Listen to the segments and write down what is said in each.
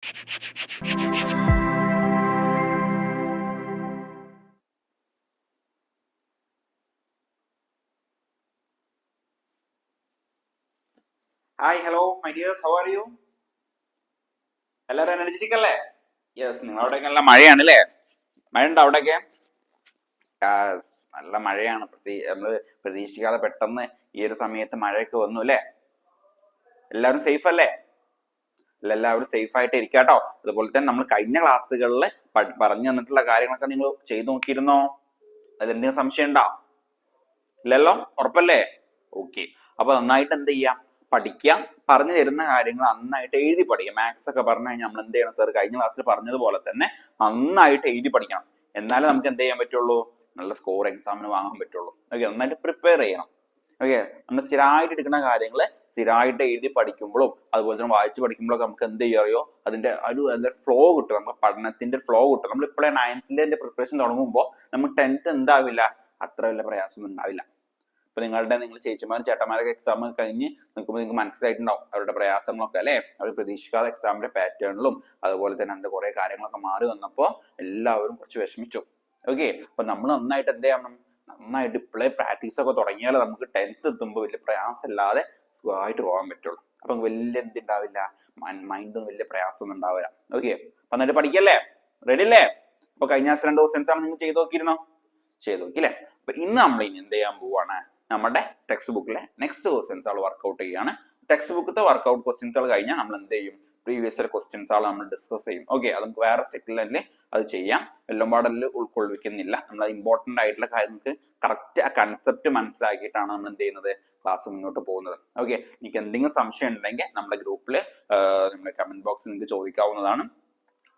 Hi hello my dears, how are you? എല്ലാവരും energetic അല്ലേ? Yes, നിങ്ങളവിടെയൊക്കെ നല്ല മഴയാണ് അല്ലേ? മഴ ഉണ്ടോ അവിടെയൊക്കെ? നല്ല മഴയാണ്. നമ്മള് പ്രതീക്ഷിക്കാതെ പെട്ടെന്ന് ഈ ഒരു സമയത്ത് മഴയൊക്കെ വന്നു അല്ലേ? എല്ലാവരും സേഫ് അല്ലേ? എല്ലാവരും സേഫ് ആയിട്ട് ഇരിക്കാട്ടോ. അതുപോലെ തന്നെ നമ്മൾ കഴിഞ്ഞ ക്ലാസ്സുകളിൽ പറഞ്ഞു തന്നിട്ടുള്ള കാര്യങ്ങളൊക്കെ നിങ്ങൾ ചെയ്തു നോക്കിയിരുന്നോ? അതിലെന്തെങ്കിലും സംശയം ഉണ്ടോ? ഇല്ലല്ലോ, ഉറപ്പല്ലേ? ഓക്കെ. അപ്പൊ നന്നായിട്ട് എന്ത് ചെയ്യാം, പഠിക്കാം. പറഞ്ഞു തരുന്ന കാര്യങ്ങൾ നന്നായിട്ട് എഴുതി പഠിക്കാം. മാത്സ് ഒക്കെ പറഞ്ഞു കഴിഞ്ഞാൽ നമ്മൾ എന്ത് ചെയ്യണം സാർ? കഴിഞ്ഞ ക്ലാസ്സിൽ പറഞ്ഞതുപോലെ തന്നെ നന്നായിട്ട് എഴുതി പഠിക്കണം. എന്നാലേ നമുക്ക് എന്ത് ചെയ്യാൻ പറ്റുള്ളൂ? നല്ല സ്കോർ എക്സാമിന് വാങ്ങാൻ പറ്റുള്ളൂ. ഓക്കെ, നന്നായിട്ട് പ്രിപ്പയർ ചെയ്യണം. ഓക്കെ, നമ്മൾ സ്ഥിരമായിട്ട് എടുക്കുന്ന കാര്യങ്ങൾ സ്ഥിരമായിട്ട് എഴുതി പഠിക്കുമ്പോഴും അതുപോലെ തന്നെ വായിച്ച് പഠിക്കുമ്പോഴൊക്കെ നമുക്ക് എന്ത് ചെയ്യാറിയോ അതിന്റെ ഒരു ഫ്ലോ കിട്ടും. നമുക്ക് പഠനത്തിന്റെ ഫ്ലോ കിട്ടും. നമ്മൾ ഇപ്പോഴേ 9th പ്രിപ്പറേഷൻ തുടങ്ങുമ്പോൾ നമുക്ക് 10th എന്താവില്ല, അത്ര വലിയ പ്രയാസമൊന്നും ഉണ്ടാവില്ല. ഇപ്പൊ നിങ്ങൾ ചേച്ചിമാരും ചേട്ടന്മാരൊക്കെ എക്സാം കഴിഞ്ഞ് നിൽക്കുമ്പോൾ നിങ്ങൾക്ക് മനസ്സിലായിട്ടുണ്ടാവും അവരുടെ പ്രയാസങ്ങളൊക്കെ അല്ലെ? അവർ പ്രതീക്ഷിക്കാതെ എക്സാമിന്റെ പാറ്റേണിലും അതുപോലെ തന്നെ അതിന്റെ കുറെ കാര്യങ്ങളൊക്കെ മാറി വന്നപ്പോൾ എല്ലാവരും കുറച്ച് വിഷമിച്ചു. ഓക്കെ, അപ്പൊ നമ്മൾ നന്നായിട്ട് എന്ത് ചെയ്യണം? നന്നായിട്ട് ഇപ്പോഴേ പ്രാക്ടീസ് ഒക്കെ തുടങ്ങിയാലേ നമുക്ക് 10th എത്തുമ്പോൾ വലിയ പ്രയാസമില്ലാതെ സുഖമായിട്ട് പോകാൻ പറ്റുള്ളൂ. അപ്പൊ വലിയ എന്തുണ്ടാവില്ല, മൈൻഡൊന്നും വലിയ പ്രയാസമൊന്നും ഉണ്ടാവില്ല. ഓക്കെ, അപ്പൊ എന്നിട്ട് പഠിക്കല്ലേ? റെഡി അല്ലേ? അപ്പൊ കഴിഞ്ഞ 2 ക്വസ്റ്റ്യൻസ് ആണ് നിങ്ങൾ ചെയ്ത് നോക്കിയിരുന്നോ? ചെയ്ത് നോക്കില്ലേ? അപ്പൊ ഇന്ന് നമ്മൾ ഇനി എന്ത് ചെയ്യാൻ പോവാണ്? നമ്മുടെ ടെക്സ്റ്റ് ബുക്കിലെ നെക്സ്റ്റ് ക്വസ്റ്റ്യൻസ് വർക്ക്ഔട്ട് ചെയ്യാണ്. ടെക്സ്റ്റ് ബുക്കത്തെ വർക്ക്ഔട്ട് ക്വസ്റ്റ്യൻസ് കഴിഞ്ഞാൽ നമ്മൾ എന്ത് ചെയ്യും? പ്രീവിയസ് ഇയർ ക്വസ്റ്റ്യൻസ് നമ്മൾ ഡിസ്കസ് ചെയ്യും. ഓക്കെ, അത് നമുക്ക് വേറെ സെഗ്മെന്റിൽ അത് ചെയ്യാം. എല്ലാം പാടലിൽ ഉൾക്കൊള്ളിക്കുന്നില്ല. നമ്മൾ ഇമ്പോർട്ടന്റ് ആയിട്ടുള്ള കാര്യങ്ങൾക്ക് കറക്റ്റ് ആ കൺസെപ്റ്റ് മനസ്സിലാക്കിയിട്ടാണ് നമ്മൾ എന്ത് ചെയ്യുന്നത്? ക്ലാസ് മുന്നോട്ട് പോകുന്നത്. ഓക്കെ, നിങ്ങൾക്ക് എന്തെങ്കിലും സംശയം ഉണ്ടെങ്കിൽ നമ്മുടെ ഗ്രൂപ്പിൽ നമ്മുടെ കമന്റ് ബോക്സിൽ നിങ്ങൾക്ക് ചോദിക്കാവുന്നതാണ്.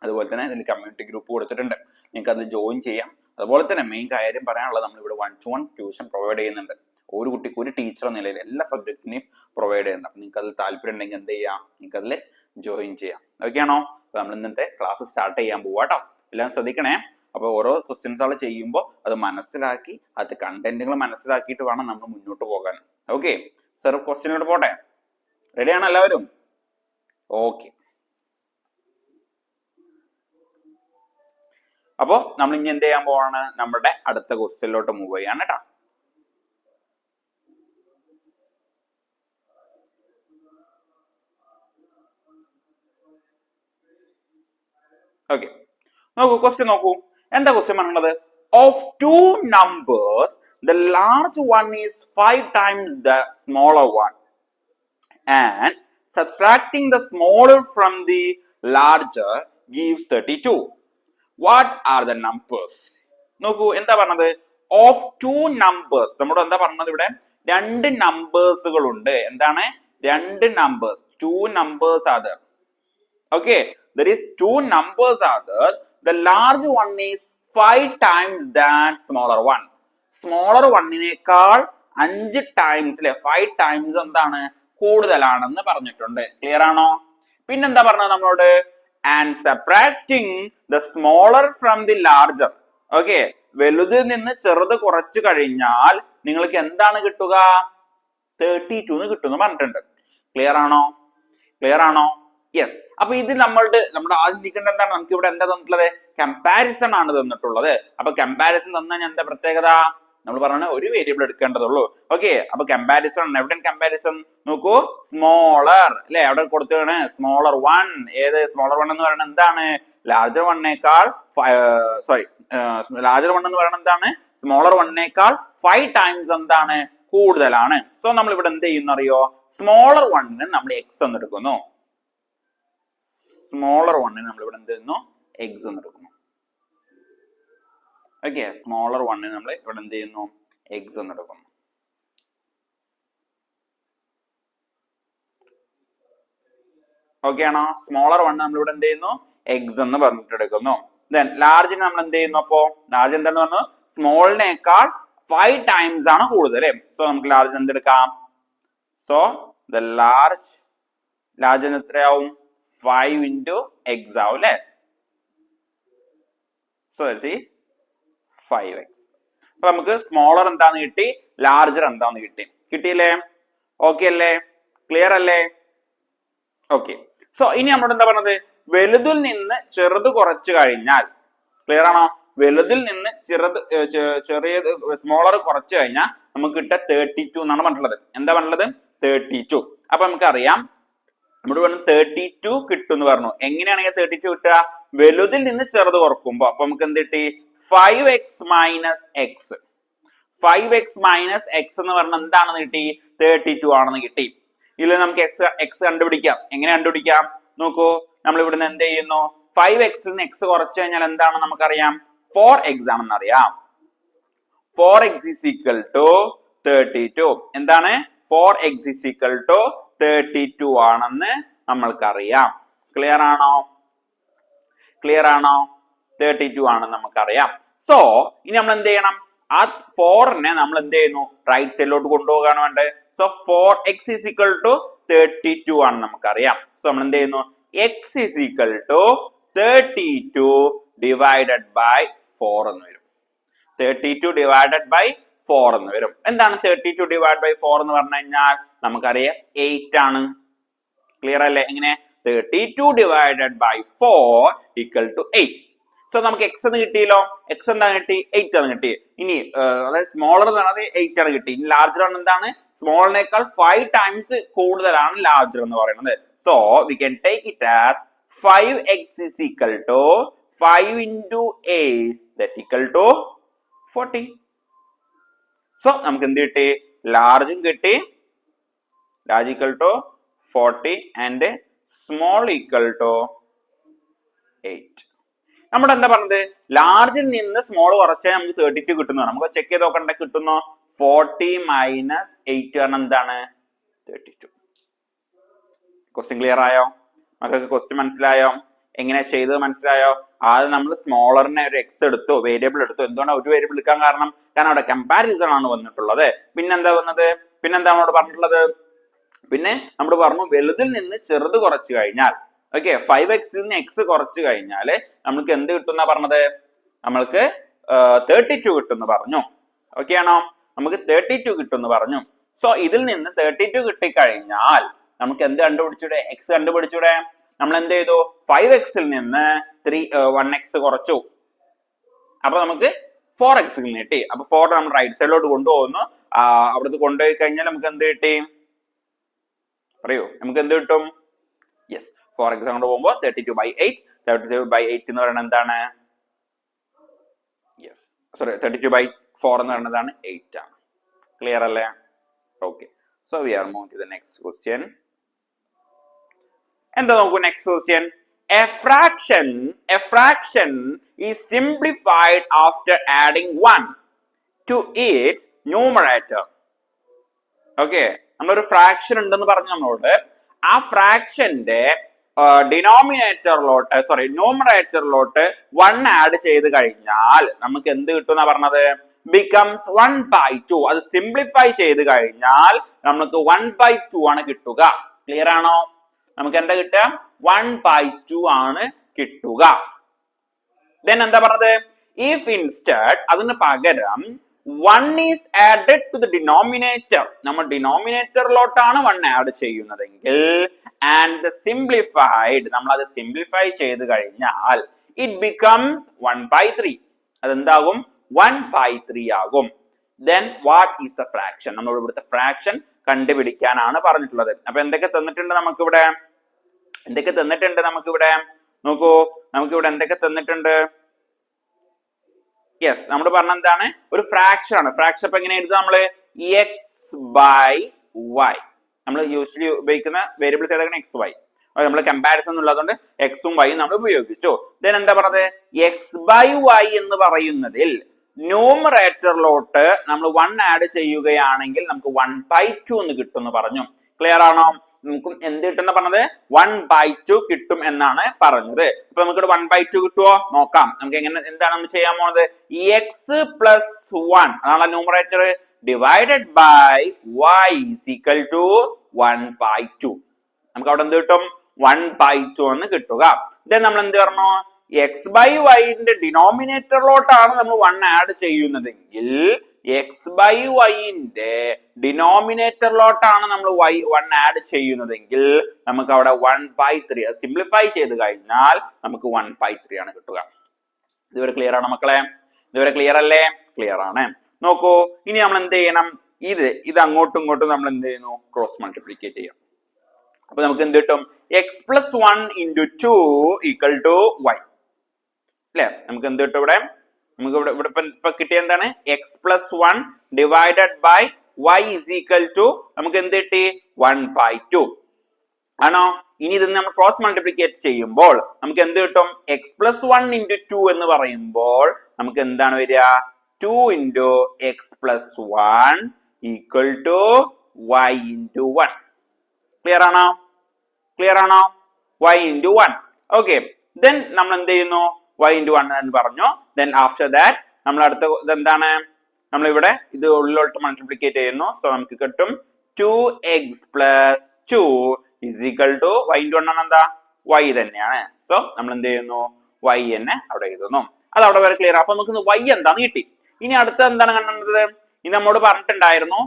അതുപോലെ തന്നെ ഇതിൽ കമ്മ്യൂണിറ്റി ഗ്രൂപ്പ് കൊടുത്തിട്ടുണ്ട്, നിങ്ങൾക്ക് അതിൽ ജോയിൻ ചെയ്യാം. അതുപോലെ തന്നെ മെയിൻ കാര്യം പറയാനുള്ളത്, നമ്മൾ ഇവിടെ 1-to-1 ട്യൂഷൻ പ്രൊവൈഡ് ചെയ്യുന്നുണ്ട്. ഒരു കുട്ടിക്ക് ഒരു ടീച്ചർ നിലയിൽ എല്ലാ സബ്ജക്റ്റിനെയും പ്രൊവൈഡ് ചെയ്യുന്നുണ്ട്. അപ്പൊ നിങ്ങൾക്ക് അതിൽ താല്പര്യം ഉണ്ടെങ്കിൽ എന്ത് ചെയ്യാം? നിങ്ങൾക്ക് അതിൽ ജോയിൻ ചെയ്യാം. ഓക്കെ ആണോ? നമ്മൾ ഇന്നത്തെ ക്ലാസ് സ്റ്റാർട്ട് ചെയ്യാൻ പോവാട്ടോ. എല്ലാം ശ്രദ്ധിക്കണേ. അപ്പൊ ഓരോ ക്വസ്റ്റ്യൻസ് ചെയ്യുമ്പോൾ അത് മനസ്സിലാക്കി അത് കണ്ടന്റുകൾ മനസ്സിലാക്കിയിട്ട് വേണം നമ്മൾ മുന്നോട്ട് പോകാൻ. ഓക്കെ, സർ ക്വസ്റ്റ്യനോട് പോട്ടെ? റെഡിയാണോ എല്ലാവരും? ഓക്കെ, അപ്പോ നമ്മൾ ഇനി എന്ത് ചെയ്യാൻ പോവാണ്? നമ്മുടെ അടുത്ത ക്വസ്റ്റ്യനിലോട്ട് മൂവ് ചെയ്യാണ് കേട്ടോ. ഓക്കെ, നോക്കൂ ക്വസ്റ്റ്യൻ നോക്കൂ. എന്താ ക്വസ്റ്റ്യൻ പറയുന്നത്? Of 2 numbers the large one is 5 times the smaller one and subtracting the smaller from the larger gives 32. What are the numbers? നോക്കൂ, എന്താ പറഞ്ഞത്? Of 2 numbers. നമ്മുടെ എന്താ പറഞ്ഞത്? ഇവിടെ 2 നമ്പേഴ്സുകൾ ഉണ്ട്. എന്താണ്? 2 numbers. 2 numbers are there. Okay, there is 2 numbers are there. The large one is 5 times than smaller one. Smaller one നേക്കാൾ 5 times അല്ലെ? 5 times എന്താണ്? കൂടുതലാണെന്ന് പറഞ്ഞിട്ടുണ്ട്. ക്ലിയർ ആണോ? പിന്നെന്താ പറഞ്ഞത് നമ്മളോട്? And subtracting the smaller from the larger. Okay, വലുതിൽ നിന്ന് ചെറുത് കുറച്ചു കഴിഞ്ഞാൽ നിങ്ങൾക്ക് എന്താണ് കിട്ടുക? 32 എന്ന് കിട്ടുമെന്ന് പറഞ്ഞിട്ടുണ്ട്. ക്ലിയർ ആണോ? ക്ലിയർ ആണോ? യെസ്. അപ്പൊ ഇത് നമ്മുടെ ആദ്യം നിൽക്കേണ്ട എന്താണ്? നമുക്ക് ഇവിടെ എന്താ തന്നിട്ടുള്ളത്? കമ്പാരിസൺ ആണ് തന്നിട്ടുള്ളത്. അപ്പൊ കമ്പാരിസൺ തന്നാൽ എന്താ പ്രത്യേകത? നമ്മൾ പറഞ്ഞ ഒരു വേരിയബിൾ എടുക്കേണ്ടതുള്ളൂ. ഓക്കെ, അപ്പൊ കമ്പാരിസൺ എവിടെയാണ് കമ്പാരിസൺ? നോക്കൂ, സ്മോളർ അല്ലെ? അവിടെ കൊടുത്തതാണ് സ്മോളർ വൺ. ഏത് സ്മോളർ വൺ എന്ന് പറയുന്നത് എന്താണ്? ലാർജർ വണ്ണേക്കാൾ ലാർജർ വൺ എന്ന് പറയുന്നത് എന്താണ്? സ്മോളർ വണ്ണേക്കാൾ 5 times എന്താണ്? കൂടുതലാണ്. സോ നമ്മൾ ഇവിടെ എന്ത് ചെയ്യുന്നു അറിയോ? സ്മോളർ വണ്ണിന് നമ്മൾ എക്സ് എന്ന് എടുക്കുന്നു. സ്മോളർ വണ്ണിന് നമ്മൾ ഇവിടെ എന്ത് ചെയ്യുന്നു? എക്സ് എന്ന് എടുക്കുന്നു. ഓക്കെ, സ്മോളർ വണ്ണിന് നമ്മൾ ഇവിടെ എന്ത് ചെയ്യുന്നു? എക്സ് എന്ന് എടുക്കുന്നു. ഓക്കെ ആണോ? സ്മോളർ വൺ നമ്മൾ ഇവിടെ എന്ത് ചെയ്യുന്നു? എക്സ് എന്ന് പറഞ്ഞിട്ട് എടുക്കുന്നു. ദെൻ ലാർജിന് നമ്മൾ എന്ത് ചെയ്യുന്നു? അപ്പോ ലാർജ് എന്താന്ന് പറഞ്ഞു? സ്മോളിനേക്കാൾ 5 times ആണ് കൂടുതൽ അല്ലേ? സോ നമുക്ക് ലാർജ് എന്തെടുക്കാം? സോ ദ ലാർജിന് എത്രയാവും? 5 into x ആവും അല്ലേ? So 5x. അപ്പൊ നമുക്ക് സ്മോളർ എന്താന്ന് കിട്ടി, ലാർജർ എന്താന്ന് കിട്ടി. കിട്ടിയില്ലേ? ഓക്കെ അല്ലേ? ക്ലിയർ അല്ലേ? ഓക്കെ. സോ ഇനി നമ്മളോട് എന്താ പറഞ്ഞത്? വലുതിൽ നിന്ന് ചെറുത് കുറച്ചു കഴിഞ്ഞാൽ, ക്ലിയർ ആണോ? വലുതിൽ നിന്ന് ചെറിയത് സ്മോളർ കുറച്ചു കഴിഞ്ഞാൽ നമുക്ക് കിട്ടുക 32 എന്നാണ് പറഞ്ഞിട്ടുള്ളത്. എന്താ പറഞ്ഞത്? 32. അപ്പൊ നമുക്കറിയാം നമ്മുടെ പറഞ്ഞു 32 കിട്ടും എന്ന് പറഞ്ഞു. എങ്ങനെയാണെങ്കിൽ 32 കിട്ടുക? വലുതിൽ നിന്ന് ചെറുത് കുറക്കുമ്പോ. അപ്പൊ നമുക്ക് എന്ത് കിട്ടി? 5x minus X. 5x minus X എന്ന് പറഞ്ഞാൽ എന്താണെന്ന് കിട്ടി? 32 ആണെന്ന് കിട്ടി. ഇതിൽ നമുക്ക് എക്സ് കണ്ടുപിടിക്കാം. എങ്ങനെ കണ്ടുപിടിക്കാം? നോക്കൂ, നമ്മൾ ഇവിടുന്ന് എന്ത് ചെയ്യുന്നു? 5x നിന്ന് എക്സ് കുറച്ചു കഴിഞ്ഞാൽ എന്താണ് നമുക്കറിയാം? 4x ആണെന്ന് അറിയാം. 4x is equal to 32. എന്താണ്? 4x is equal to 32 ആണെന്ന് നമ്മൾക്കറിയാം. ക്ലിയർ ആണോ? ക്ലിയർ ആണോ? 32 ആണെന്ന് നമുക്കറിയാം. സോ ഇനി നമ്മൾ എന്ത് ചെയ്യണം? ആ 4നെ നമ്മൾ എന്ത് ചെയ്യുന്നു? റൈറ്റ് സൈഡിലോട്ട് കൊണ്ടുപോകാണ് വേണ്ടത്. So 4x is equal to 32 ആണെന്ന് നമുക്കറിയാം. സോ നമ്മൾ എന്ത് ചെയ്യുന്നു? x is equal to 32 divided by 4 എന്ന് വരും. 32 divided by 4 എന്ന് വരും. എന്താണ് 32 divided by 4 എന്ന് പറഞ്ഞു കഴിഞ്ഞാൽ? നമുക്കറിയാം 8 ആണ്. ക്ലിയർ അല്ലേ? എങ്ങനെ? 32 divided by 4 equal to 8. So നമുക്ക് x എന്ന് കിട്ടിയല്ലോ. x എന്താ കിട്ടി? 8 ആണ് കിട്ടി. ഇനി അതായത് സ്മോളർ എന്ന് പറയുന്നത് 8 ആണ് കിട്ടി. ഇനി ലാർജർ എന്താണ്? സ്മോളിനേക്കാൾ 5 ടൈംസ് കൂടുതലാണ് ലാർജർ എന്ന് പറയുന്നത്. So we can take it as 5x is equal to 5 into 8 that equal to 40. So നമുക്ക് എന്ത് കിട്ടി? ലാർജും കിട്ടി. Large equal to 40 and small equal to 8. നമ്മുടെ എന്താ പറഞ്ഞത്? ലാർജിൽ നിന്ന് സ്മോൾ കുറച്ചാൽ നമുക്ക് 32 കിട്ടുന്നു. നമുക്ക് ചെക്ക് ചെയ്ത് നോക്കണ്ട. കിട്ടുന്നു 40 മൈനസ് 8 കാരണം എന്താണ്? 32. ക്വസ്റ്റ്യൻ ക്ലിയർ ആയോ? മക്കൾക്ക് ക്വസ്റ്റ്യൻ മനസ്സിലായോ? എങ്ങനെ ചെയ്തത് മനസ്സിലായോ? ആദ്യം നമ്മൾ സ്മോളറിനെ ഒരു എക്സ് എടുത്തു, വേരിയബിൾ എടുത്തു. എന്തുകൊണ്ടാണ് ഒരു വേരിയബിൾ എടുക്കാൻ കാരണം? കാരണം അവിടെ കമ്പാരിസൺ ആണ് വന്നിട്ടുള്ളത്. പിന്നെന്താ വന്നത്? പിന്നെന്താ നമ്മളോട് പറഞ്ഞിട്ടുള്ളത്? പിന്നെ നമ്മൾ പറഞ്ഞു വലുതിൽ നിന്ന് ചെറുത് കുറച്ചു കഴിഞ്ഞാൽ, ഓക്കെ, 5x നിന്ന് എക്സ് കുറച്ചു കഴിഞ്ഞാല് നമുക്ക് എന്ത് കിട്ടുന്ന പറഞ്ഞത്? നമ്മൾക്ക് 32 കിട്ടുമെന്ന് പറഞ്ഞു. ഓക്കെ ആണോ? നമുക്ക് 32 കിട്ടുമെന്ന് പറഞ്ഞു. സോ ഇതിൽ നിന്ന് 32 കിട്ടിക്കഴിഞ്ഞാൽ നമുക്ക് എന്ത് കണ്ടുപിടിച്ചൂടെ? എക്സ് കണ്ടുപിടിച്ചൂടെ? നമ്മൾ എന്ത് ചെയ്തു? 5x നിന്ന് 1x കുറച്ചു. അപ്പൊ നമുക്ക് 4x കിട്ടി. അപ്പൊ 4 നമ്മൾ റൈറ്റ് സൈഡിലോട്ട് കൊണ്ടുപോകുന്നു. അവിടുത്തെ കൊണ്ടുപോയി കഴിഞ്ഞാൽ നമുക്ക് എന്ത് കിട്ടി? പറയൂ, നമുക്ക് എന്ത് കിട്ടും? യെസ്, 4x അങ്ങോട്ട് പോകുമ്പോൾ 32 by 8. 32 by 8 എന്ന് പറയുന്നത് എന്താണ്? യെസ്, സോറി, 32 by 4 എന്ന് പറയുന്നതാണ് 8 ആണ്. ക്ലിയർ അല്ലേ? Okay, so we are moving to the next question. എന്താ നോക്കൂ next question. A fraction is simplified after adding 1 to its numerator. Okay, നമ്മളൊരു ഫ്രാക്ഷൻ ഉണ്ടെന്ന് പറഞ്ഞു നമ്മളോട്. ആ ഫ്രാക്ഷന്റെ ന്യൂമറേറ്ററിലോട്ട് 1 ആഡ് ചെയ്ത് കഴിഞ്ഞാൽ നമുക്ക് എന്ത് കിട്ടുന്ന പറഞ്ഞത്? becomes 1/2. അത് സിംപ്ലിഫൈ ചെയ്ത് കഴിഞ്ഞാൽ നമുക്ക് 1/2 ആണ് കിട്ടുക. ക്ലിയർ ആണോ? നമുക്ക് എന്താ കിട്ടുക? 1/2 ആണ് കിട്ടുക. ദെൻ എന്താ പറഞ്ഞത്? if instead അതിന് പകരം 1 is added to the denominator, നമ്മൾ ഡിനോമിനേറ്ററിലോട്ടാണ് 1 ആഡ് ചെയ്യുന്നതെങ്കിൽ and the simplified, നമ്മൾ അത് സിംപ്ലിഫൈ ചെയ്ത് കഴിഞ്ഞാൽ it becomes 1/3. അതെന്താകും? 1/3 ആകും. then what is the fraction? നമ്മൾ ഇവിടുത്തെ ഫ്രാക്ഷൻ കണ്ടുപിടിക്കാനാണ് പറഞ്ഞിട്ടുള്ളത്. അപ്പൊ എന്തൊക്കെ തന്നിട്ടുണ്ട് നമുക്കിവിടെ? നോക്കൂ, നമുക്കിവിടെ എന്തൊക്കെ തന്നിട്ടുണ്ട്? യെസ്, നമ്മൾ പറഞ്ഞ എന്താണ്? ഒരു ഫ്രാക്ഷൻ ആണ്. ഫ്രാക്ഷൻ അപ്പൊ എങ്ങനെ എഴുതുക? നമ്മള് x/y. നമ്മൾ യൂഷ്വലി ഉപയോഗിക്കുന്ന വേരിയബിൾസ് ഏതാണ്? x/y. നമ്മൾ കമ്പാരിസൺ ഉള്ളതുകൊണ്ട് എക്സും വൈയും നമ്മൾ ഉപയോഗിച്ചു. ദെൻ എന്താ പറഞ്ഞത്? x/y എന്ന് പറയുന്നതിൽ ന്യൂമറേറ്ററിലോട്ട് നമ്മൾ 1 ആഡ് ചെയ്യുകയാണെങ്കിൽ നമുക്ക് 1/2 എന്ന് കിട്ടും എന്ന് പറഞ്ഞു. ക്ലിയർ ആണോ? നമുക്ക് എന്ത് കിട്ടുന്ന പറഞ്ഞത്? 1/2 കിട്ടും എന്നാണ് പറഞ്ഞത്. അപ്പൊ നമുക്ക് 1/2 കിട്ടുമോ നോക്കാം. നമുക്ക് എങ്ങനെ, എന്താണ് നമ്മൾ ചെയ്യാൻ പോണത്? x plus 1 അതാണ് numerator, divided by y is equal to 1/2. നമുക്ക് അവിടെ എന്ത് കിട്ടും? 1/2 എന്ന് കിട്ടുക. ദെൻ നമ്മൾ എന്ത് പറഞ്ഞു? എക്സ് ബൈ വൈന്റെ ഡിനോമിനേറ്ററിലോട്ടാണ് നമ്മൾ 1 ആഡ് ചെയ്യുന്നതെങ്കിൽ എക്സ് ബൈ വൈന്റെ ഡിനോമിനേറ്ററിലോട്ടാണ് നമ്മൾ 1 ആഡ് ചെയ്യുന്നതെങ്കിൽ നമുക്ക് അവിടെ 1/3 സിംപ്ലിഫൈ ചെയ്ത് കഴിഞ്ഞാൽ നമുക്ക് 1/3 ആണ് കിട്ടുക. ഇതുവരെ ക്ലിയർ ആണ് മക്കളെ? ഇതുവരെ ക്ലിയർ അല്ലേ? ക്ലിയർ ആണ്. നോക്കൂ, ഇനി നമ്മൾ എന്ത് ചെയ്യണം? ഇത് അങ്ങോട്ടും ഇങ്ങോട്ടും നമ്മൾ എന്ത് ചെയ്യുന്നു? ക്രോസ് മൾട്ടിപ്ലിക്കേറ്റ് ചെയ്യാം. അപ്പൊ നമുക്ക് എന്ത് കിട്ടും? X plus 1 into 2 equal to y അല്ലെ? നമുക്ക് എന്ത് കിട്ടും ഇവിടെ? നമുക്ക് ഇവിടെ ഇപ്പൊ കിട്ടിയ എന്താണ്? X plus 1 divided by y is equal to നമുക്ക് എന്ത് കിട്ടി? 1/2 ആണോ? ഇനി ഇത് നമ്മൾ ക്രോസ് മൾട്ടിപ്ലിക്കേറ്റ് ചെയ്യുമ്പോൾ നമുക്ക് എന്ത് കിട്ടും? എക്സ് പ്ലസ് 1 ഇൻറ്റു 2 എന്ന് പറയുമ്പോൾ നമുക്ക് എന്താണ് വരിക? 2 into x plus 1 equal to y into 1. Clear ആണോ? ക്ലിയർ ആണോ? y into 1. ഓക്കെ, ദെൻ നമ്മൾ എന്ത് ചെയ്യുന്നു? y ഇൻറ്റു 1 എന്ന് പറഞ്ഞു. ദെൻ ആഫ്റ്റർ ദാറ്റ് നമ്മൾ അടുത്ത ഇതെന്താണ്? നമ്മൾ ഇവിടെ ഇത് ഉള്ളിലോട്ട് മൾട്ടിപ്ലിക്കേറ്റ് ചെയ്യുന്നു. സോ നമുക്ക് കിട്ടും 2x plus 2 is equal to y into 1 ആണ് എന്താ? y തന്നെയാണ്. സോ നമ്മൾ എന്ത് ചെയ്യുന്നു? y തന്നെ അവിടെ എഴുതുന്നു. അത് അവിടെ വരെ ക്ലിയർ. അപ്പൊ നമുക്ക് y എന്താന്ന് കിട്ടി. ഇനി അടുത്ത എന്താണ് കണ്ടത്? ഇത് നമ്മോട് പറഞ്ഞിട്ടുണ്ടായിരുന്നു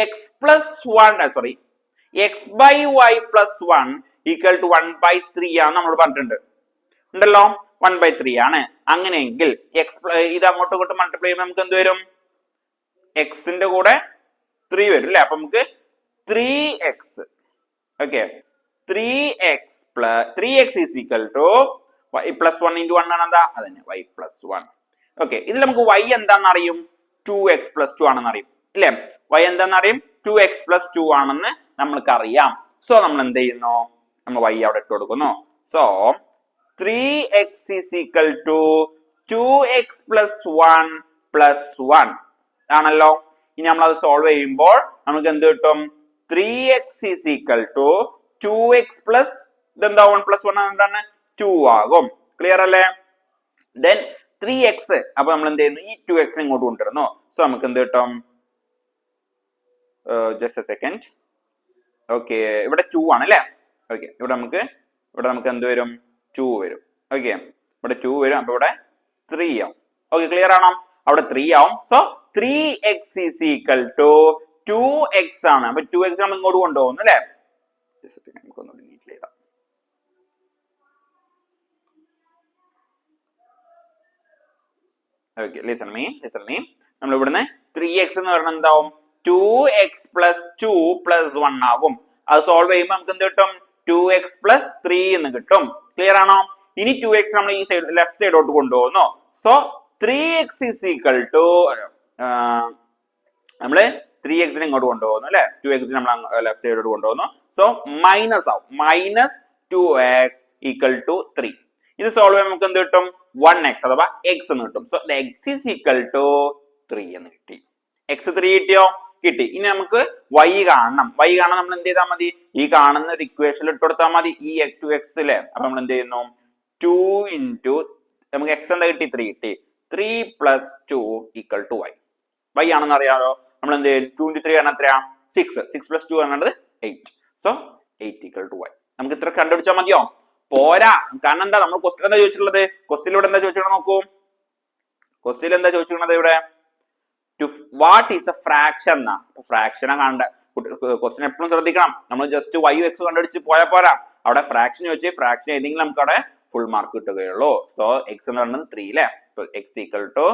x plus 1 sorry x by y plus 1 equal to 1/3 ആണ് നമ്മൾ പറഞ്ഞിട്ടുണ്ട് ഉണ്ടല്ലോ. 1/3 ആണ്. അങ്ങനെയെങ്കിൽ ഇത് അങ്ങോട്ടും ഇങ്ങോട്ടും മൾട്ടിപ്ലൈ ചെയ്യുമ്പോൾ നമുക്ക് എന്ത് വരും? എക്സിന്റെ കൂടെ 3 വരും അല്ലെ? അപ്പൊ നമുക്ക് 3x okay 3x is equal to y plus 1 into 1 ആണ് എന്താ? അതന്നെ y പ്ലസ് 1. ഓക്കെ, ഇതിൽ നമുക്ക് y എന്താണെന്ന് അറിയും? 2x പ്ലസ് 2 ആണെന്ന് അറിയും ഇല്ലേ? y എന്താണെന്ന് അറിയും? 2x പ്ലസ് 2 ആണെന്ന് നമ്മൾക്ക് അറിയാം. സോ നമ്മൾ എന്ത് ചെയ്യുന്നു? നമ്മൾ y അവിടെ ഇട്ട് കൊടുക്കുന്നു. So 3x is equal to 2x plus 1 plus 1 ആണല്ലോ. ഇനി നമ്മൾ അത് സോൾവ് ചെയ്യുമ്പോൾ നമുക്ക് എന്ത് കിട്ടും? 3x is equal to 2x plus ഇതെന്താ? 1 plus 1 എന്താണ്? 2 ആകും. ക്ലിയർ അല്ലേ? ദെൻ 3x അപ്പൊ നമ്മൾ എന്ത് ചെയ്യുന്നു? ഈ 2x ഇങ്ങോട്ട് കൊണ്ടുവരുന്നു. സോ നമുക്ക് എന്ത് കിട്ടും? Just A second. ഓക്കെ, ഇവിടെ 2 ആണ് അല്ലേ? ഓക്കെ, ഇവിടെ നമുക്ക് എന്ത് വരും? 2 വരും. ഓക്കെ, ഇവിടെ 2 വരും. അപ്പൊ ഇവിടെ 3 ആവും. ഓക്കെ, ക്ലിയർ ആണോ? അവിടെ 3 ആവും. So 3x is equal to 2x ആണ്. അപ്പൊ 2x നമ്മൾ ഇങ്ങോട്ട് കൊണ്ടുപോകുന്നു അല്ലേ? നമുക്കൊന്നുകൂടി നീറ്റ് ചെയ്താം. Okay, listen me. നമ്മൾ ഇവിടുന്ന് 3x എന്ന് പറഞ്ഞാൽ എന്താവും? 2x plus 2 plus 1 ആകും. അത് സോൾവ് ചെയ്യുമ്പോൾ നമുക്ക് എന്ത് കിട്ടും? 2x plus 3 എന്ന് കിട്ടും. ക്ലിയർ ആണോ? ഇനി 2x നമ്മൾ ഈ സൈഡ് ലെഫ്റ്റ് സൈഡോട്ട് കൊണ്ടുപോകുന്നു. So 3x is equal to നമ്മള് 3x ഇങ്ങോട്ട് കൊണ്ടുപോകുന്നു അല്ലെ? 2x നമ്മൾ ലെഫ്റ്റ് സൈഡോട്ട് കൊണ്ടുപോകുന്നു. സോ മൈനസ് ആവും. Minus 2x equal to 3. ഇത് സോൾവ് ചെയ്യുമ്പോൾ നമുക്ക് എന്ത് കിട്ടും? 1x അഥവാ x എന്ന് കിട്ടും. So x is equal to 3 എന്ന് കിട്ടി. x 3 കിട്ടിയോ? കിട്ടി. ഇനി നമുക്ക് y കാണണം. y കാണാൻ നമ്മൾ എന്ത് ചെയ്താൽ മതി? ഈ കാണുന്ന ഒരു ഇക്വേഷനിൽ ഇട്ട് കൊടുത്താൽ മതി. ഈ 2x അല്ലേ? അപ്പൊ നമ്മൾ എന്ത് ചെയ്യുന്നു? 2 ഇൻറ്റു നമുക്ക് x എന്താ കിട്ടി? 3 കിട്ടി. 3 plus 2 equal to y. y ആണെന്ന് അറിയാമല്ലോ. നമ്മൾ എന്ത് ചെയ്യും? 2 ഇൻറ്റു 3 ആണ് എത്രയാ? 6 പ്ലസ് 2 ആണ് 8. So 8 equal to y. നമുക്ക് ഇത്ര കണ്ടുപിടിച്ചാൽ മതിയോ? പോരാ. കാരണം എന്താ? നമ്മൾ ക്വസ്റ്റ്യൻ എന്താ ചോദിച്ചിട്ടുള്ളത്? ക്വസ്റ്റ്യനിലൂടെ എന്താ ചോദിച്ചിട്ടുള്ളത് നോക്കൂ. ക്വസ്റ്റ്യൻ എന്താ ചോദിച്ചിട്ടുള്ളത് ഇവിടെ? വാട്ട് ഈസ് എ ഫ്രാക്ഷൻ എന്നാ. ഫ്രാക്ഷനെ കാണണ്ട. ക്വസ്റ്റ്യൻ എപ്പോഴും ശ്രദ്ധിക്കണം. നമ്മൾ ജസ്റ്റ് y x കണ്ടുപിടിച്ച് പോയാൽ പോരാ. അവിടെ ഫ്രാക്ഷൻ ചോദിച്ചാൽ ഫ്രാക്ഷൻ ഏതെങ്കിലും നമുക്ക് അവിടെ ഫുൾ മാർക്ക് കിട്ടുകയുള്ളൂ. സോ x എന്ന് പറയുന്നത് 3 അല്ലേ? x equal to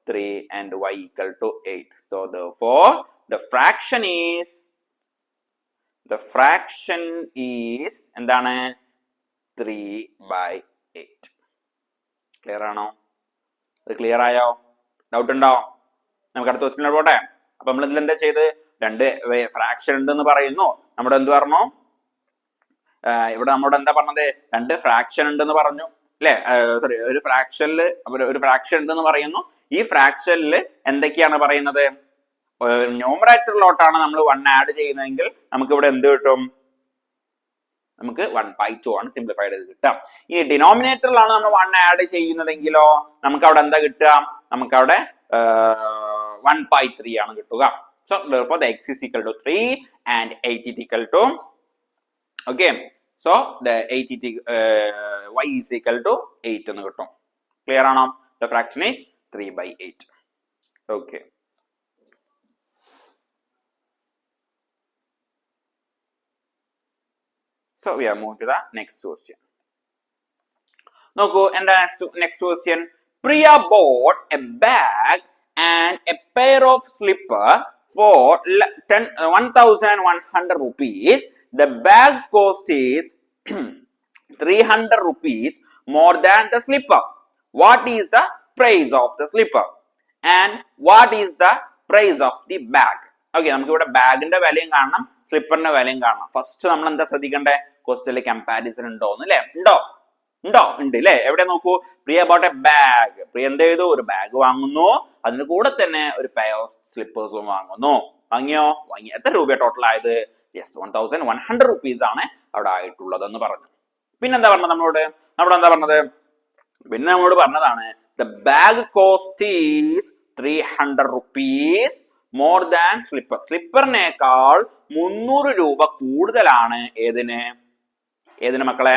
3 and y equal to 8. So therefore the fraction is എന്താണ്? 3/8. ക്ലിയർ ആണോ? അത് ക്ലിയർ ആയോ? ഡൗട്ട് ഉണ്ടോ? നമുക്ക് അടുത്ത ക്വസ്റ്റ്യൻ പോട്ടെ. അപ്പൊ നമ്മൾ ഇതിൽ എന്താ ചെയ്ത്? 2 ഫ്രാക്ഷൻ ഉണ്ടെന്ന് പറയുന്നു. നമ്മുടെ എന്ത് പറഞ്ഞു? ഇവിടെ നമ്മോട് എന്താ പറഞ്ഞത്? 2 ഫ്രാക്ഷൻ ഉണ്ടെന്ന് പറഞ്ഞു അല്ലെ? സോറി, ഒരു ഫ്രാക്ഷൻ ഉണ്ടെന്ന് പറയുന്നു. ഈ ഫ്രാക്ഷനിൽ എന്തൊക്കെയാണ് പറയുന്നത്? ന്യൂമറേറ്ററിലോട്ടാണ് നമ്മൾ 1 ആഡ് ചെയ്യുന്നതെങ്കിൽ നമുക്ക് ഇവിടെ എന്ത് കിട്ടും? നമുക്ക് 1/2 ആണ് സിംപ്ലിഫൈഡ് ചെയ്ത് കിട്ടാം. ഈ ഡിനോമിനേറ്ററിലാണ് നമ്മൾ 1 ആഡ് ചെയ്യുന്നതെങ്കിലോ നമുക്ക് അവിടെ എന്താ കിട്ടുക? നമുക്ക് അവിടെ 1/3 ആണ് കിട്ടുക. So therefore the x is equal to 3 and 8 is equal to okay. So the y is equal to 8 എന്ന് കിട്ടും. Clear ആണോ? The fraction is 3/8. Okay. So we are moving to the next question. നോക്കൂ എന്താ next question. Priya bought a bag and a pair of slipper for 1,100 rupees. The bag cost is 300 rupees more than the slipper. What is the price of the slipper? And what is the price of the bag? Okay, നമുക്ക് ഇവിടെ ബാഗിന്റെ വിലയും കാണണം, സ്ലിപ്പറിന്റെ വിലയും കാണണം. First നമ്മൾ എന്താ ശ്രദ്ധിക്കണ്ടേ? ക്വസ്റ്റ്യനിൽ comparison ഉണ്ടോന്ന് അല്ലേ? ഉണ്ടോ ഉണ്ട് അല്ലേ? എവിടെ നോക്കൂ, പ്രിയ ബോട്ട് എ ബാഗ്. പ്രിയ എന്ത് ചെയ്തു? ഒരു ബാഗ് വാങ്ങുന്നു, അതിന് കൂടെ തന്നെ ഒരു പെയർ ഓഫ് സ്ലിപ്പേഴ്സും വാങ്ങുന്നു. വാങ്ങിയോ? വാങ്ങി. എത്ര രൂപ ടോട്ടൽ ആയത്? യെസ്, 1,100 rupees ആണ് അവിടെ ആയിട്ടുള്ളതെന്ന് പറഞ്ഞു. പിന്നെന്താ പറഞ്ഞത് നമ്മളോട്? പിന്നെ നമ്മളോട് പറഞ്ഞതാണ് the bag cost is 300 rupees more than slipper. സ്ലിപ്പറിനേക്കാൾ 300 രൂപ കൂടുതലാണ് ഏതിന് മക്കളെ?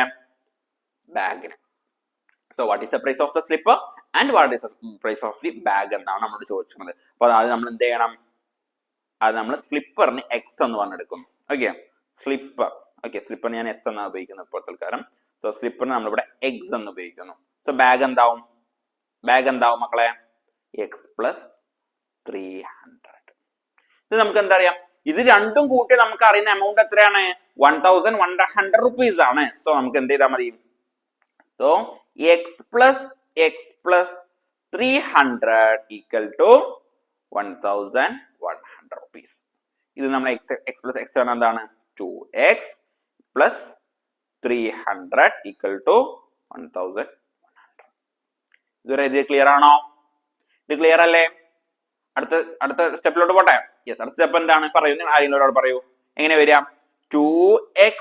ബാഗിന്. So what is the price of the slipper and what is the price of the bag എന്നാണ് നമ്മളോട് ചോദിച്ചത്. അപ്പോൾ അത് നമ്മൾ എന്ത് ചെയ്യണം? അത് നമ്മൾ സ്ലിപ്പറിന് x എന്ന് പറഞ്ഞെടുക്കുന്നു. ഓക്കെ, സ്ലിപ്പർ ഞാൻ s എന്നാണ് ഉപയോഗിക്കുന്നത് ഇപ്പോൾ തൽക്കാലം. സോ സ്ലിപ്പറിന് നമ്മളിവിടെ x എന്ന് ഉപയോഗിക്കുന്നു. സോ ബാഗ് എന്താവും മക്കളെ? x plus 300. ഇത് നമുക്ക് എന്താ അറിയാം? ഇത് രണ്ടും കൂട്ടി നമുക്ക് അറിയുന്ന എമൗണ്ട് എത്രയാണ്? 1,100 rupees ആണ്. സോ നമുക്ക് എന്ത് ചെയ്താൽ മതി? So x plus 300 equal to 1,100 rupees. ഇത് നമ്മൾ x plus x എന്താണ്? 2x plus 300 equal to 1,100. ഇതുവരെ ഇത് ക്ലിയർ ആണോ? ഇത് ക്ലിയർ അല്ലേ? അടുത്ത സ്റ്റെപ്പിലോട്ട് പോട്ടെ. യെസ്, അടുത്ത സ്റ്റെപ്പ് എന്താണ്? ആരെങ്കിലും ഒരാൾ പറയൂ. എങ്ങനെ വരിക? 2x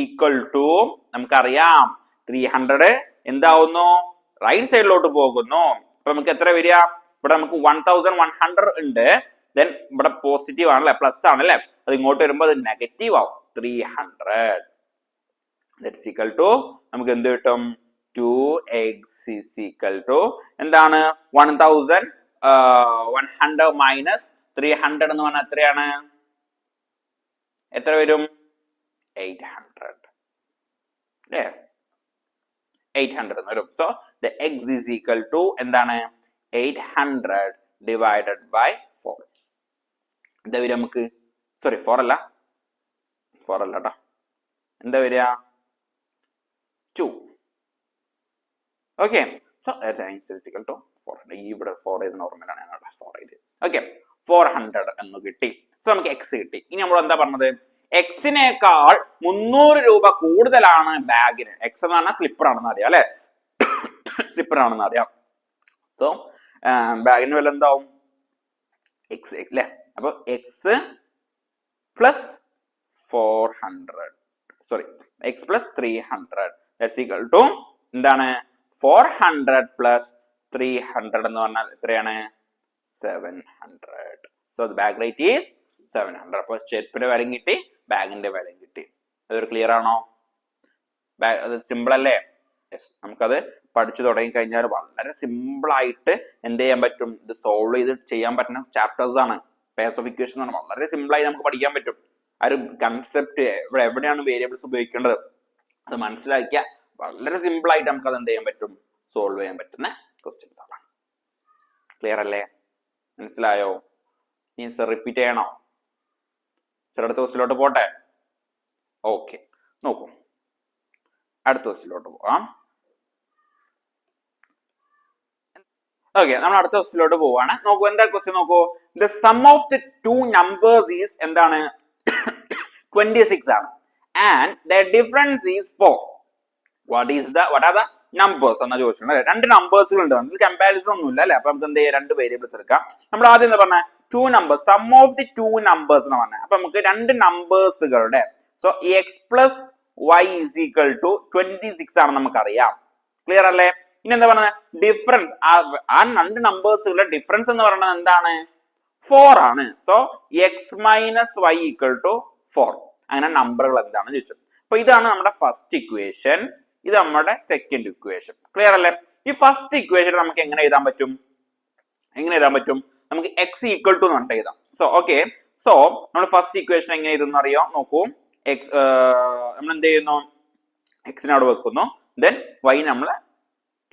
equal to നമുക്കറിയാം 300 എന്താവുന്നു? റൈറ്റ് സൈഡിലോട്ട് പോകുന്നു. അപ്പൊ നമുക്ക് എത്ര വരിക? ഇവിടെ നമുക്ക് 1,100 ഉണ്ട്. ദെൻ ഇവിടെ പോസിറ്റീവ് ആണല്ലേ, പ്ലസ് ആണല്ലേ, അത് ഇങ്ങോട്ട് വരുമ്പോൾ അത് നെഗറ്റീവ് ആവും. 300 ദാറ്റ്സ് ഈക്വൽ ടു നമുക്ക് എന്ത് കിട്ടും? 2x is equal to എന്താണ്? 1,100 മൈനസ് 300 എന്ന് പറഞ്ഞാൽ എത്രയാണ്? എത്ര വരും? 800 അല്ലേ? 800 എന്ന് വരും. So the x is equal to എന്താണ്? 800 divided by 4. എന്താ വരിക നമുക്ക്? സോറി, 4 അല്ല കേട്ടോ. എന്താ വരിക? 2. Okay, so x is equal to 400. ഇവിടെ 4 എന്ന ഓർമ്മയിലാണ് ഞാൻ 4. ഓക്കെ, 400 എന്ന് കിട്ടി. സോ നമുക്ക് x കിട്ടി. ഇനി നമ്മൾ എന്താ പറഞ്ഞത്? എക്സിനേക്കാൾ 300 രൂപ കൂടുതലാണ് ബാഗിന്. എക്സ് എന്ന് പറഞ്ഞാൽ സ്ലിപ്പർ ആണെന്ന് അറിയാം അല്ലെ? സ്ലിപ്പർ ആണെന്ന് അറിയാം. സോ ബാഗിന് വില എന്താവും? എക്സ് അല്ലെ? അപ്പൊ x plus 400 sorry x plus 300 that's equal to എന്താണ്? 400 പ്ലസ് 300 എന്ന് പറഞ്ഞാൽ എത്രയാണ്? 700. So the bag rate is 700. അപ്പൊ ചെരുപ്പിന്റെ വിലയും കിട്ടി, ബാഗിന്റെ വിലയും കിട്ടി. അതൊരു ക്ലിയർ ആണോ? അത് സിമ്പിൾ അല്ലേ? യെസ്, നമുക്കത് പഠിച്ചു തുടങ്ങി കഴിഞ്ഞാൽ വളരെ സിമ്പിൾ ആയിട്ട് എന്ത് ചെയ്യാൻ പറ്റും? ഇത് സോൾവ് ചെയ്ത് ചെയ്യാൻ പറ്റുന്ന ചാപ്റ്റേഴ്സ് ആണ്. പേഴ്സ് ഓഫ് ഇക്വേഷൻ ആണ്. വളരെ സിമ്പിൾ ആയി നമുക്ക് പഠിക്കാൻ പറ്റും. ആ ഒരു കൺസെപ്റ്റ് എവിടെയാണ് വേരിയബിൾസ് ഉപയോഗിക്കേണ്ടത് അത് മനസ്സിലാക്കിയ വളരെ സിമ്പിൾ ആയിട്ട് നമുക്ക് അത് എന്ത് ചെയ്യാൻ പറ്റും? സോൾവ് ചെയ്യാൻ പറ്റുന്ന ക്വസ്റ്റ്യൻസ് ആണ്. ക്ലിയർ അല്ലേ? മനസ്സിലായോ? ഇനി റിപ്പീറ്റ് ചെയ്യണോ? അടുത്ത ക്വസ്റ്റിലോട്ട് പോട്ടെ. ഓക്കെ, നോക്കൂ, അടുത്ത ക്വസ്റ്റിലോട്ട് പോവാം. ഓക്കെ, നമ്മൾ അടുത്ത ക്വസ്റ്റിലോട്ട് പോവാണ്. നോക്കൂ, എന്താ ക്വസ്റ്റ്യൻ നോക്കൂ. The sum of the two numbers is എന്താണ്? 26 ആണ്. And the difference is 4. What are the numbers എന്നാ ചോദിച്ചിട്ടുണ്ട്. രണ്ട് നമ്പേഴ്സുകൾ ഉണ്ട്, കമ്പാരിസൺ ഒന്നുമില്ല അല്ലെ? അപ്പൊ നമുക്ക് എന്ത് ചെയ്യാം? രണ്ട് വേരിയബിൾസ് എടുക്കാം. നമ്മൾ ആദ്യം എന്താ പറഞ്ഞ? Two numbers, sum of the two numbers എന്ന് പറഞ്ഞത്. അപ്പൊ നമുക്ക് രണ്ട് നമ്പേഴ്സുകളുടെ so x plus y is equal to 26 ആണ് നമുക്കറിയാം. ക്ലിയർ അല്ലേ? ഇനി എന്താ പറഞ്ഞത്? ഡിഫറൻസ്, ആ രണ്ട് നമ്പേഴ്സുകളുടെ ഡിഫറൻസ് എന്ന് പറയുന്നത് എന്താണ്? 4 ആണ്. So x minus y equal to 4. അങ്ങനെ നമ്പറുകൾ എന്താണെന്ന് ചോദിച്ചു. അപ്പൊ ഇതാണ് നമ്മുടെ ഫസ്റ്റ് ഇക്വേഷൻ. ഇത് നമ്മുടെ സെക്കൻഡ് ഇക്വേഷൻ. ക്ലിയർ അല്ലേ? ഈ ഫസ്റ്റ് ഇക്വേഷൻ നമുക്ക് എങ്ങനെ എഴുതാൻ പറ്റും? നമുക്ക് എക്സ് ഈക്വൽ ടു എന്ന് പറഞ്ഞിട്ട് എഴുതാം. സോ ഓക്കെ, സോ നമ്മൾ ഫസ്റ്റ് ഇക്വേഷൻ എങ്ങനെ എഴുതുന്ന അറിയാം. നോക്കൂ, എക്സ് നമ്മൾ എന്ത് ചെയ്യുന്നു, എക്സിനെ അവിടെ വെക്കുന്നു, ദെൻ വൈ നമ്മൾ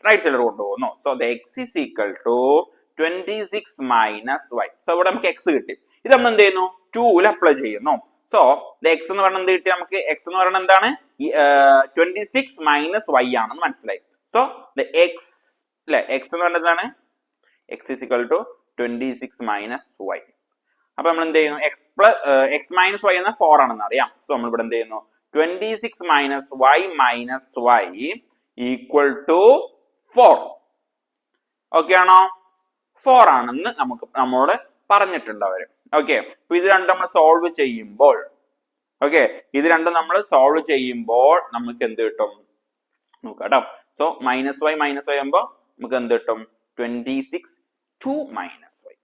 റൈറ്റ് സൈഡിൽ കൊണ്ടുപോകുന്നു. So the x is equal to 26 minus y. സോ ഇവിടെ നമുക്ക് എക്സ് കിട്ടി. ഇത് നമ്മൾ എന്ത് ചെയ്യുന്നു, 2ൽ അപ്ലൈ ചെയ്യുന്നു. സോ ദ എക്സ് എന്ന് പറയുന്നത് എന്ത് കിട്ടി നമുക്ക്? എക്സ് എന്ന് പറയുന്നത് എന്താണ്? 26 മൈനസ് വൈ ആണെന്ന് മനസ്സിലായി. സോ ദ എക്സ് അല്ലെ, എക്സ് എന്ന് പറയുന്നത് എന്താണ്? X is equal to 26 minus y. അപ്പൊ നമ്മൾ എന്ത് ചെയ്യുന്നു, എക്സ് മൈനസ് വൈ എന്ന 4 ആണെന്ന് അറിയാം. സോ നമ്മൾ ഇവിടെ എന്ത് ചെയ്യുന്നു, 26 minus y equal to 4. Okay ആണോ? 4 ആണെന്ന് നമ്മോട് പറഞ്ഞിട്ടുണ്ട് അവര്. ഓക്കെ, അപ്പൊ ഇത് രണ്ടും നമ്മൾ സോൾവ് ചെയ്യുമ്പോൾ, നമുക്ക് എന്ത് കിട്ടും നോക്കാം കേട്ടോ. സോ മൈനസ് വൈ ആകുമ്പോ നമുക്ക് എന്ത് കിട്ടും? 26 2 minus y.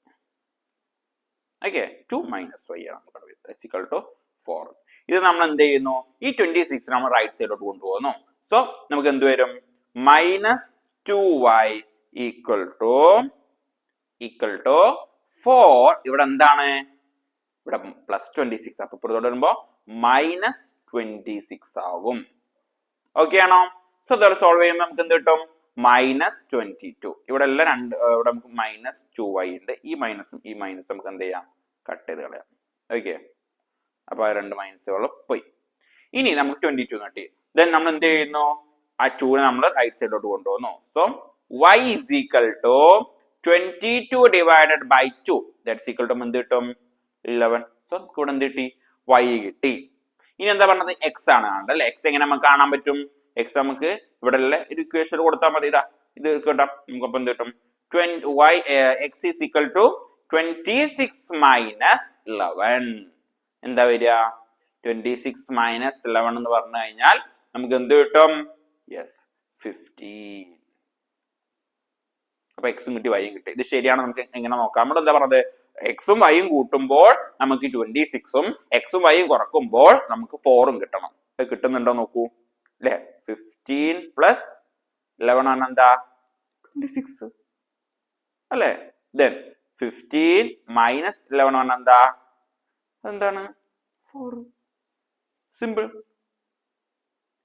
Okay, 2 minus y ആണ് ഈക്വൽ ടു 4. ഇത് നമ്മൾ എന്ത് ചെയ്യുന്നു, ഈ 26 നമ്മൾ റൈറ്റ് സൈഡിലോട്ട് കൊണ്ടുപോകുന്നു. സോ നമുക്ക് എന്ത് വരും? Minus 2y equal to 4. ഇവിടെ എന്താണ്? ഇവിടെ പ്ലസ് 26. അപ്പൊ ഇപ്പുറത്തോട്ട് വരുമ്പോ മൈനസ് 26 ആകും. ഓക്കെ ആണോ? സോ ഇതോടെ സോൾവ് ചെയ്യുമ്പോൾ നമുക്ക് എന്ത് കിട്ടും? മൈനസ് 22. ഇവിടെ എല്ലാം ഇവിടെ നമുക്ക് മൈനസ് 2y ഉണ്ട്. ഈ മൈനസും നമുക്ക് എന്ത് ചെയ്യാം? കട്ട് ചെയ്ത് കളയാം. ഓക്കെ, അപ്പൊ ആ രണ്ട് മൈനസുകളും പോയി. ഇനി നമുക്ക് 22 കിട്ടി. ദെൻ നമ്മൾ എന്ത് ചെയ്യുന്നു, ആ 2നെ നമ്മൾ റൈറ്റ് സൈഡിലോട്ട് കൊണ്ടുപോകുന്നു. So y is equal to 22 divided by 2. That's equal to എന്ത് കിട്ടും? 11. സോ നമുക്ക് ഇവിടെ എന്ത് കിട്ടി? y കിട്ടി. ഇനി എന്താ പറഞ്ഞത്? x ആണ് കാണേണ്ടത് അല്ലെ? x എങ്ങനെ നമുക്ക് കാണാൻ പറ്റും? x നമുക്ക് ഇവിടെ ഉള്ള ഒരു ഇക്വേഷൻ കൊടുത്താൽ മതി. ഇതാ ഇത് കിട്ടാം. നമുക്ക് അപ്പം എന്ത് കിട്ടും? x is equal to 26 minus 11. എന്താ വരിക? 26 minus 11 എന്ന് പറഞ്ഞു കഴിഞ്ഞാൽ നമുക്ക് എന്ത് കിട്ടും? യെസ്, 15. അപ്പൊ എക്സും കിട്ടി, വൈയും കിട്ടി. ഇത് ശരിയാണ്. നമുക്ക് എങ്ങനെ നോക്കാം? നമ്മൾ എന്താ പറഞ്ഞത്? എക്സും വൈയും കൂട്ടുമ്പോൾ നമുക്ക് 26ഉം എക്സും വൈയും കുറക്കുമ്പോൾ നമുക്ക് 4ഉം കിട്ടണം. ഇത് കിട്ടുന്നുണ്ടോ നോക്കൂ അല്ലെ? 15 പ്ലസ് 11 ആണ് എന്താ? 26 അല്ലെ? ദെൻ 15 മൈനസ് 11 ആണ് എന്താ? എന്താണ്? 4. സിമ്പിൾ.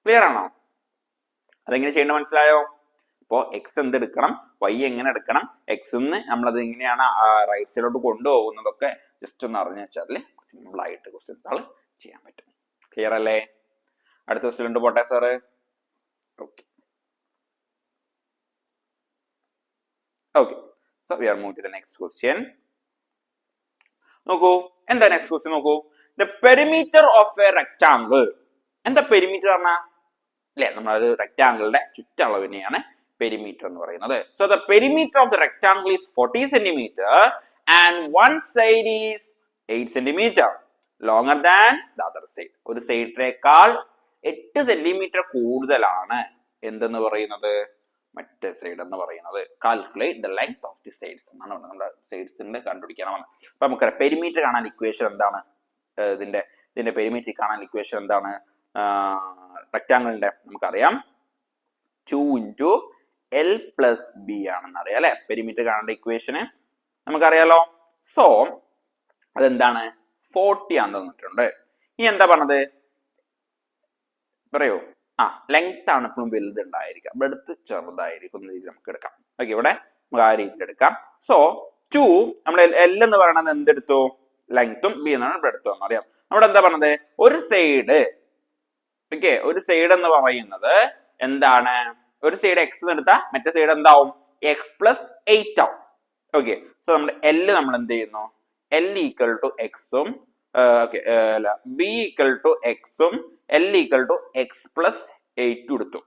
ക്ലിയർ ആണോ? അതെങ്ങനെ ചെയ്യേണ്ട മനസ്സിലായോ? ഇപ്പോ എക്സ് എന്തെടുക്കണം, വൈ എങ്ങനെ എടുക്കണം, എക്സ് നമ്മളത് എങ്ങനെയാണ് റൈറ്റ് സൈഡിലോട്ട് കൊണ്ടുപോകുന്നതൊക്കെ ജസ്റ്റ് ഒന്ന് അറിഞ്ഞു വെച്ചാൽ സിമ്പിൾ ആയിട്ട് ക്വസ്റ്റ്യൻസ് ചെയ്യാൻ പറ്റും. ക്ലിയർ അല്ലേ? അടുത്ത ക്വസ്റ്റ്യൻ ഉണ്ട്, പോട്ടെ sir. Okay, so we are move to the next question. നോക്കൂ, എന്താ നെക്സ്റ്റ് ക്വസ്റ്റ്യൻ നോക്കൂ. The perimeter of a rectangle. എന്താ പെരിമീറ്റർ പറഞ്ഞാൽ അല്ലെ? നമ്മളൊരു റെക്ടാംഗിളിന്റെ ചുറ്റളവിനെയാണ് പെരിമീറ്റർ എന്ന് പറയുന്നത്. So the perimeter of the rectangle is 40 centimetre and one side is 8 centimetre longer than the other side. ഒരു സൈഡിനേക്കാൾ 8 സെന്റിമീറ്റർ കൂടുതലാണ് എന്തെന്ന് പറയുന്നത്? മറ്റേ സൈഡ് എന്ന് പറയുന്നത്. Calculate the length of the sides എന്നാണ് നമ്മുടെ സൈഡ്സിന്റെ കണ്ടുപിടിക്കണം. അപ്പൊ നമുക്കറിയാം പെരിമീറ്റർ കാണാൻ ഇക്വേഷൻ എന്താണ്? ഇതിന്റെ പെരിമീറ്റർ കാണാൻ ഇക്വേഷൻ എന്താണ്? റെക്ടാംഗിളിന്റെ നമുക്കറിയാം 2 into L plus B ആണെന്ന് അറിയാം അല്ലെ? പെരിമീറ്റർ കാണേണ്ട ഇക്വേഷന് നമുക്കറിയാലോ. സോ അതെന്താണ്? 40 ആണെന്ന് തന്നിട്ടുണ്ട്. ഇനി എന്താ പറഞ്ഞത്? പറയൂ. ലെങ്ത് ആണ് എപ്പോഴും വലുതുണ്ടായിരിക്കാം, ബ്രെഡ്ത്ത് ചെറുതായിരിക്കും എന്ന രീതിയിൽ നമുക്ക് എടുക്കാം. ഓക്കെ, ഇവിടെ നമുക്ക് ആ രീതിയിൽ എടുക്കാം. സോ 2 നമ്മൾ L എന്ന് പറയുന്നത് എന്തെടുത്തു? ലെങ്ത്തും, B എന്നാണ് ബ്രെഡ്ത്തും എന്ന് അറിയാം. അവിടെ എന്താ പറഞ്ഞത്? ഒരു സൈഡ്, ഓക്കെ, ഒരു സൈഡ് എന്ന് പറയുന്നത് എന്താണ്? ഒരു സൈഡ് എക്സ് എടുത്താൽ മറ്റേ സൈഡ് എന്താവും? എക്സ് പ്ലസ് 8 ആവും. ഓക്കെ, സോ നമ്മുടെ L നമ്മൾ എന്ത് ചെയ്യുന്നു? L ഈക്വൽ ടു എക്സും ബി ഈക്വൽ ടു എക്സും L equal to x plus 8 എടുത്തു.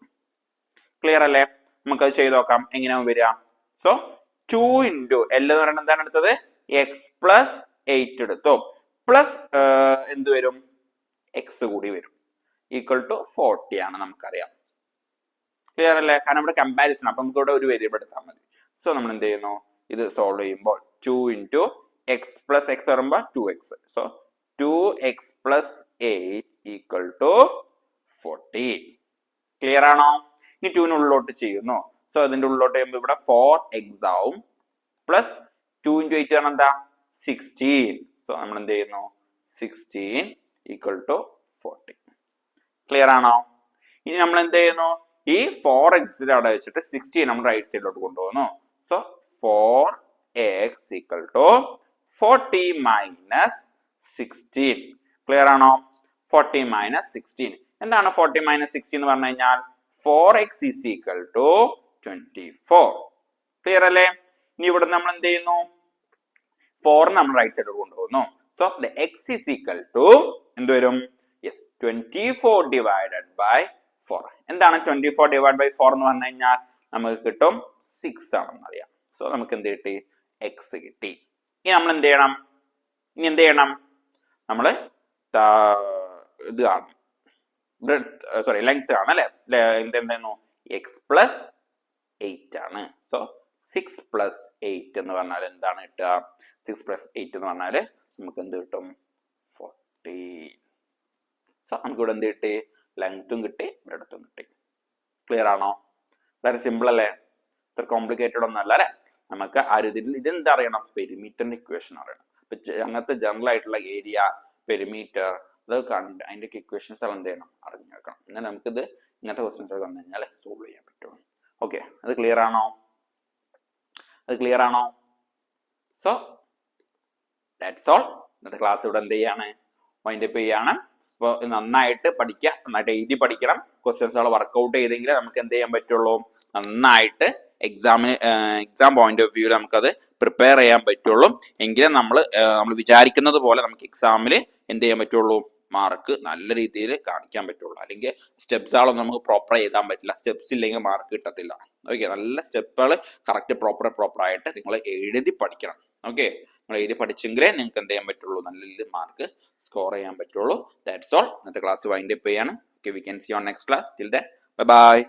ക്ലിയർ അല്ലേ? നമുക്കത് ചെയ്ത് നോക്കാം. എങ്ങനെയാവും വരിക? സോ 2 into L എന്ന് പറയുന്നത് എന്താണ് എടുത്തത്? എക്സ് പ്ലസ് 8 എടുത്തു. പ്ലസ് എന്ത് വരും? എക്സ് കൂടി വരും. ഈക്വൽ ടു 40 ആണ് നമുക്കറിയാം. ക്ലിയർ അല്ലേ? കാരണം ഇവിടെ കമ്പാരിസൺ, അപ്പൊ നമുക്ക് ഇവിടെ ഒരു വേരിയബിൾ എടുത്താൽ മതി. സോ നമ്മൾ എന്ത് ചെയ്യുന്നു? ഇത് സോൾവ് ചെയ്യുമ്പോൾ 2 into എക്സ് പ്ലസ് എക്സ് വരുമ്പോൾ 2x. So 2x plus 8 equal to 40. Clear ആണോ? ഇനി 2 ഉള്ളിലോട്ട് ചെയ്യുന്നു. സോ അതിന്റെ ഉള്ളിലോട്ട് ചെയ്യുമ്പോൾ ഇവിടെ 4x ആവും പ്ലസ് 2 into 8 ആണ് എന്താ 16. സോ നമ്മൾ എന്ത് ചെയ്യുന്നു 16 equal to 40. ക്ലിയർ ആണോ? ഇനി നമ്മൾ എന്ത് ചെയ്യുന്നു ഈ 4x അവിടെ വെച്ചിട്ട് 16 നമ്മൾ റൈറ്റ് സൈഡിലോട്ട് കൊണ്ടുപോകുന്നു. So 4x equal to 40 minus 16. Clear ആണോ? 40 minus 16. എന്താണ് 40 minus 16 എന്ന് പറഞ്ഞു കഴിഞ്ഞാൽ 4x is equal to 24. Clear അല്ലേ? ഇനി ഇവിടെ നമ്മൾ എന്ത് ചെയ്യുന്നു 4 നമ്മൾ റൈറ്റ് സൈഡിലോട്ട് കൊണ്ടുപോകുന്നു. So the x is equal to എന്ത് വരും? Yes 24 divided by 4. എന്താണ് 24 divided by 4 എന്ന് പറഞ്ഞു കഴിഞ്ഞാൽ നമുക്ക് കിട്ടും 6 ആണെന്ന് അറിയാം. സോ നമുക്ക് എന്ത് കിട്ടി? x കിട്ടി. ഇനി നമ്മൾ എന്ത് ചെയ്യണം? നമ്മൾ ഇത് കാണും ലെങ്ത് ആണ് അല്ലെ? എന്തായിരുന്നു x plus 8 ആണ്. സോ 6 plus 8 എന്ന് പറഞ്ഞാൽ എന്താണ് കിട്ടുക? 6 plus 8 എന്ന് പറഞ്ഞാൽ നമുക്ക് എന്ത് കിട്ടും? 14. സോ നമുക്ക് ഇവിടെ എന്ത് കിട്ടി? ലെങ്ത്തും കിട്ടി, ബ്രെഡ്ത്തും കിട്ടി. ക്ലിയർ ആണോ? വളരെ സിമ്പിൾ അല്ലേ? ഇത്ര കോംപ്ലിക്കേറ്റഡ് ഒന്നും അല്ല അല്ലെ? നമുക്ക് ഇതെന്താ അറിയണം? പെരിമീറ്ററിന്റെ ഇക്വേഷൻ അറിയണം. അങ്ങനത്തെ ജനറൽ ആയിട്ടുള്ള ഏരിയ, പെരിമീറ്റർ, അതൊക്കെ അതിന്റെ ഇക്വേഷൻസ് എല്ലാം എന്ത് ചെയ്യണം? അറിഞ്ഞു വെക്കണം. എന്നാൽ നമുക്കിത് ഇങ്ങനത്തെ ക്വസ്റ്റ്യൻസ് ഒക്കെ വന്നു കഴിഞ്ഞാൽ സോൾവ് ചെയ്യാൻ പറ്റും. ഓക്കെ, അത് ക്ലിയർ ആണോ? So that's all. ഇന്നത്തെ ക്ലാസ് ഇവിടെ എന്ത് ചെയ്യാണ്? വൈൻഡപ്പ് ചെയ്യാണ്. അപ്പോൾ നന്നായിട്ട് പഠിക്കുക, നന്നായിട്ട് എഴുതി പഠിക്കണം. ക്വസ്റ്റ്യൻസുകൾ വർക്ക്ഔട്ട് ചെയ്തെങ്കിൽ നമുക്ക് എന്ത് ചെയ്യാൻ പറ്റുള്ളൂ? നന്നായിട്ട് എക്സാം പോയിന്റ് ഓഫ് വ്യൂ നമുക്കത് പ്രിപ്പയർ ചെയ്യാൻ പറ്റുള്ളൂ. എങ്കിലും നമ്മൾ വിചാരിക്കുന്നത് പോലെ നമുക്ക് എക്സാമിൽ എന്ത് ചെയ്യാൻ പറ്റുള്ളൂ? മാർക്ക് നല്ല രീതിയിൽ കാണിക്കാൻ പറ്റുള്ളൂ. അല്ലെങ്കിൽ സ്റ്റെപ്സുകളൊന്നും നമുക്ക് പ്രോപ്പർ എഴുതാൻ പറ്റില്ല. സ്റ്റെപ്സ് ഇല്ലെങ്കിൽ മാർക്ക് കിട്ടത്തില്ല. ഓക്കെ, നല്ല സ്റ്റെപ്പുകൾ കറക്റ്റ് പ്രോപ്പറായിട്ട് നിങ്ങൾ എഴുതി പഠിക്കണം. ഓക്കെ, നിങ്ങൾ എഴുതി പഠിച്ചെങ്കിലേ നിങ്ങൾക്ക് എന്ത് ചെയ്യാൻ പറ്റുള്ളൂ? നല്ല രീതിയിൽ മാർക്ക് സ്കോർ ചെയ്യാൻ പറ്റുള്ളൂ. That's all. ഇന്നത്തെ ക്ലാസ് വൈൻഡ് അപ്പ് ചെയ്യാണ്. Okay, we can see on next class. Till then bye by.